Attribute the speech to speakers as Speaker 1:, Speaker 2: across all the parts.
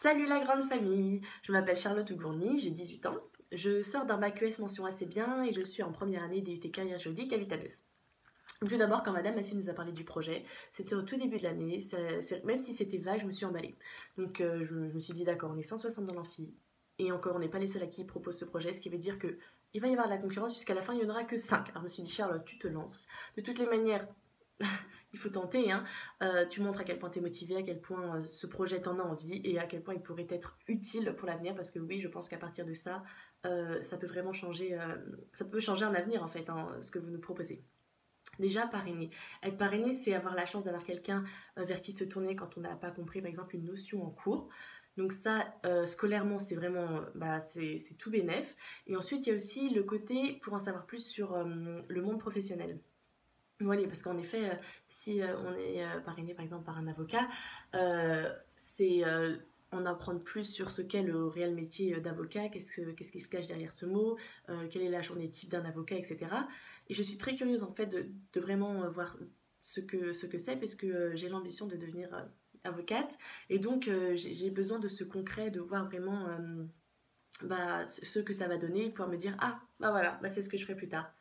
Speaker 1: Salut la grande famille, je m'appelle Charlotte Ougourny, j'ai 18 ans. Je sors d'un bac ES mention assez bien et je suis en première année DUT carrière juridique à Vitaneuse. Tout d'abord, quand Madame Massy nous a parlé du projet, c'était au tout début de l'année, même si c'était vague, je me suis emballée. Donc je me suis dit d'accord, on est 160 dans l'amphi, et encore on n'est pas les seuls à qui propose ce projet, ce qui veut dire que il va y avoir de la concurrence puisqu'à la fin il n'y en aura que 5. Alors je me suis dit Charlotte, tu te lances. De toutes les manières, il faut tenter, hein. Tu montres à quel point tu es motivé, à quel point ce projet t'en a envie et à quel point il pourrait être utile pour l'avenir parce que oui, je pense qu'à partir de ça, ça peut vraiment changer, ça peut changer un avenir en fait, hein, ce que vous nous proposez. Déjà, parrainer. Être parrainé, c'est avoir la chance d'avoir quelqu'un vers qui se tourner quand on n'a pas compris, par exemple, une notion en cours. Donc ça, scolairement, c'est vraiment, c'est tout bénef. Et ensuite, il y a aussi le côté pour en savoir plus sur le monde professionnel. Oui, parce qu'en effet, si on est parrainé par exemple par un avocat, c'est en apprendre plus sur ce qu'est le réel métier d'avocat, qu'est-ce qui se cache derrière ce mot, quelle est la journée type d'un avocat, etc. Et je suis très curieuse en fait de vraiment voir ce que c'est, parce que j'ai l'ambition de devenir avocate. Et donc j'ai besoin de ce concret, de voir vraiment ce que ça va donner, et pouvoir me dire, ah, bah voilà, bah c'est ce que je ferai plus tard.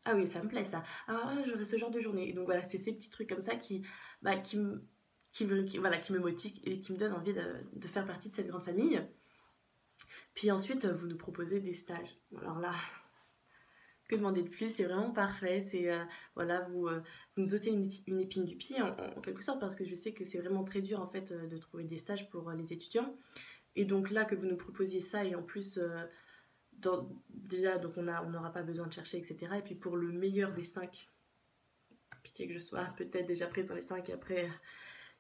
Speaker 1: Ah oui, ça me plaît ça. Ah, j'aurai ce genre de journée. Et donc voilà, c'est ces petits trucs comme ça qui me motivent et qui me donnent envie de faire partie de cette grande famille. Puis ensuite, vous nous proposez des stages. Alors là, que demander de plus? C'est vraiment parfait. C'est voilà, vous nous ôtez une épine du pied en quelque sorte, parce que je sais que c'est vraiment très dur en fait de trouver des stages pour les étudiants. Et donc là, que vous nous proposiez ça, et en plus déjà, donc on n'aura pas besoin de chercher, etc. Et puis pour le meilleur des 5, pitié que je sois peut-être déjà prise dans les 5, et après,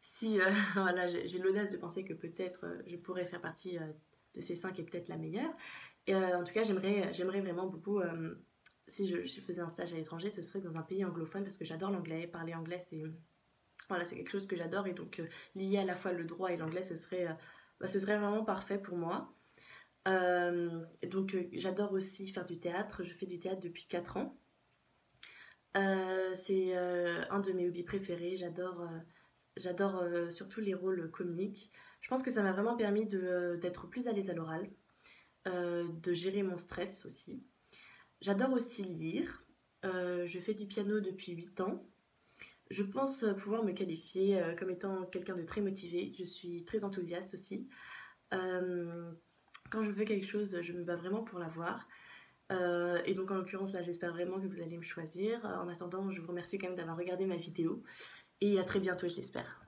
Speaker 1: si voilà, j'ai l'audace de penser que peut-être je pourrais faire partie de ces 5 et peut-être la meilleure. Et en tout cas, j'aimerais vraiment beaucoup, si je faisais un stage à l'étranger, ce serait dans un pays anglophone, parce que j'adore l'anglais. Parler anglais, c'est quelque chose que j'adore, et donc lier à la fois le droit et l'anglais, ce serait vraiment parfait pour moi. Donc j'adore aussi faire du théâtre. Je fais du théâtre depuis 4 ans. C'est un de mes hobbies préférés. J'adore surtout les rôles comiques. Je pense que ça m'a vraiment permis d'être plus à l'aise à l'oral, de gérer mon stress aussi. J'adore aussi lire. Je fais du piano depuis 8 ans. Je pense pouvoir me qualifier comme étant quelqu'un de très motivé. Je suis très enthousiaste aussi. Quand je veux quelque chose, je me bats vraiment pour l'avoir. Et donc en l'occurrence là, j'espère vraiment que vous allez me choisir. En attendant, je vous remercie quand même d'avoir regardé ma vidéo, et à très bientôt, je l'espère.